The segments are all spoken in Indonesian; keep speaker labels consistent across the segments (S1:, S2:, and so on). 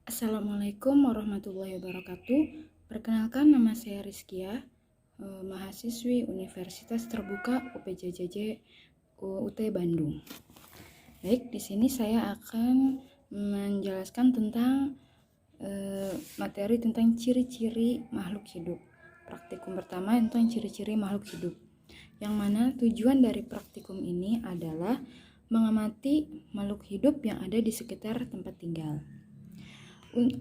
S1: Assalamualaikum warahmatullahi wabarakatuh. Perkenalkan, nama saya Rizkia, mahasiswi Universitas Terbuka UPJJJ UT Bandung. Baik, di sini saya akan menjelaskan tentang materi tentang ciri-ciri makhluk hidup. Praktikum pertama tentang ciri-ciri makhluk hidup, yang mana tujuan dari praktikum ini adalah mengamati makhluk hidup yang ada di sekitar tempat tinggal.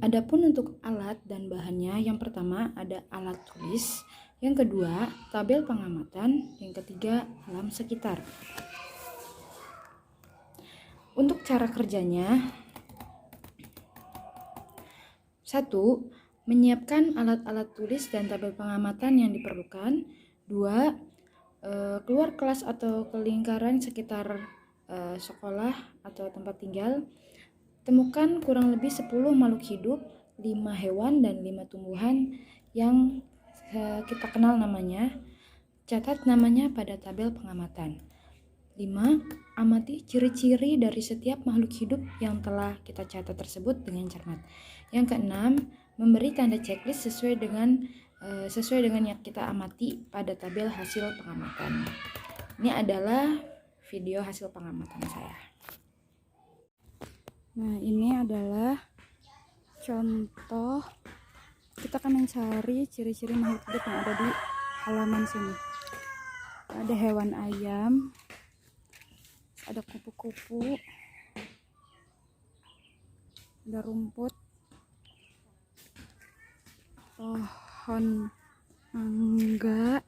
S1: Adapun untuk alat dan bahannya, yang pertama ada alat tulis, yang kedua tabel pengamatan, yang ketiga alam sekitar. Untuk cara kerjanya, 1. Menyiapkan alat-alat tulis dan tabel pengamatan yang diperlukan. 2. Keluar kelas atau ke lingkaran sekitar sekolah atau tempat tinggal. Temukan kurang lebih 10 makhluk hidup, 5 hewan dan 5 tumbuhan yang kita kenal namanya. Catat namanya pada tabel pengamatan. 5. Amati ciri-ciri dari setiap makhluk hidup yang telah kita catat tersebut dengan cermat. Yang keenam, memberi tanda checklist sesuai dengan yang kita amati pada tabel hasil pengamatan. Ini adalah video hasil pengamatan saya. Nah, ini adalah contoh. Kita akan mencari ciri-ciri makhluk hidup yang ada di halaman sini. Ada hewan ayam, ada kupu-kupu, ada rumput, pohon mangga,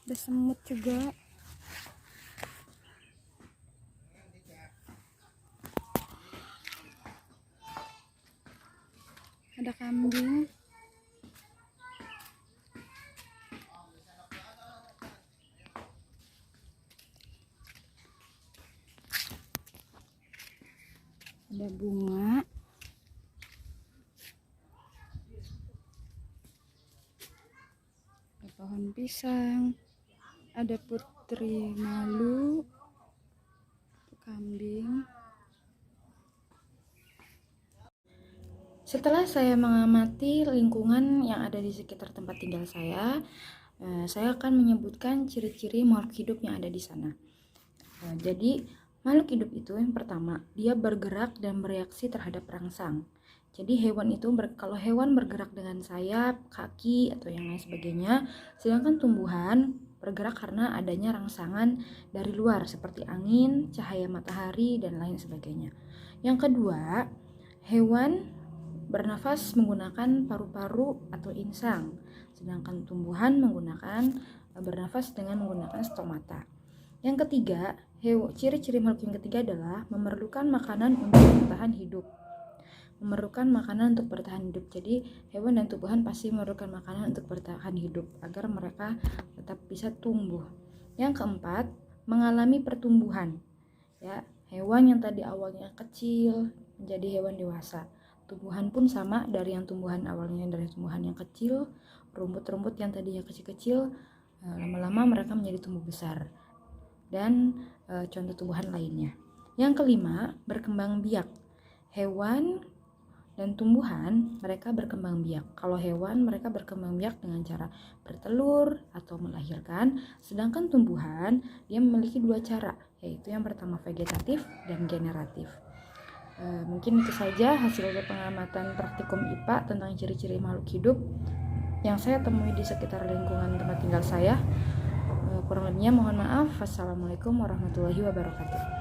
S1: ada semut juga. Ada kambing, ada bunga, ada pohon pisang, ada putri malu, kambing. Setelah saya mengamati lingkungan yang ada di sekitar tempat tinggal saya akan menyebutkan ciri-ciri makhluk hidup yang ada di sana. Jadi makhluk hidup itu yang pertama, dia bergerak dan bereaksi terhadap rangsang. Jadi hewan itu kalau hewan bergerak dengan sayap, kaki atau yang lain sebagainya, sedangkan tumbuhan bergerak karena adanya rangsangan dari luar seperti angin, cahaya matahari dan lain sebagainya. Yang kedua, hewan bernafas menggunakan paru-paru atau insang, sedangkan tumbuhan bernafas dengan menggunakan stomata. Yang ketiga, ciri-ciri makhluk yang ketiga adalah memerlukan makanan untuk bertahan hidup. Jadi hewan dan tumbuhan pasti memerlukan makanan untuk bertahan hidup agar mereka tetap bisa tumbuh. Yang keempat, mengalami pertumbuhan. Ya, hewan yang tadi awalnya kecil menjadi hewan dewasa. Tumbuhan pun sama, dari yang tumbuhan awalnya dari tumbuhan yang kecil, rumput-rumput yang tadinya kecil-kecil, lama-lama mereka menjadi tumbuh besar. Dan contoh tumbuhan lainnya. Yang kelima, berkembang biak. Hewan dan tumbuhan mereka berkembang biak. Kalau hewan mereka berkembang biak dengan cara bertelur atau melahirkan, sedangkan tumbuhan dia memiliki dua cara, yaitu yang pertama vegetatif dan generatif. Mungkin itu saja hasil pengamatan praktikum IPA tentang ciri-ciri makhluk hidup yang saya temui di sekitar lingkungan tempat tinggal saya. Kurang lebihnya mohon maaf. Wassalamualaikum warahmatullahi wabarakatuh.